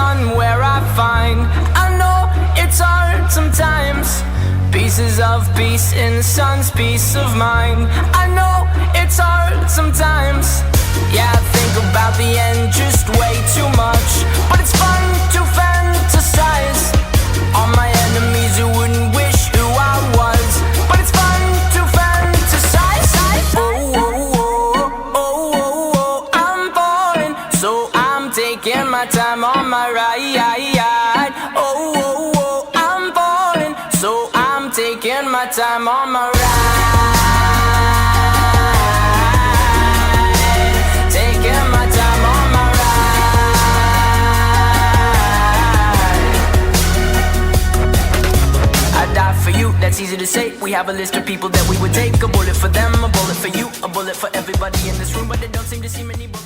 one where I find, I know it's hard sometimes, pieces of peace in the sun's peace of mind. I know it's hard sometimes, yeah, I think about the end just way too much, but it's fun to fantasize on my enemies who wouldn't wish who I was, but it's fun to fantasize. Oh, oh, oh, oh, oh, oh, I'm falling, so I'm taking my time on my ride. Oh, oh, oh, I'm falling, so I'm taking my time on my ride. Taking my time on my ride. I die for you, that's easy to say. We have a list of people that we would take. A bullet for them, a bullet for you, a bullet for everybody in this room, but they don't seem to see many bullets.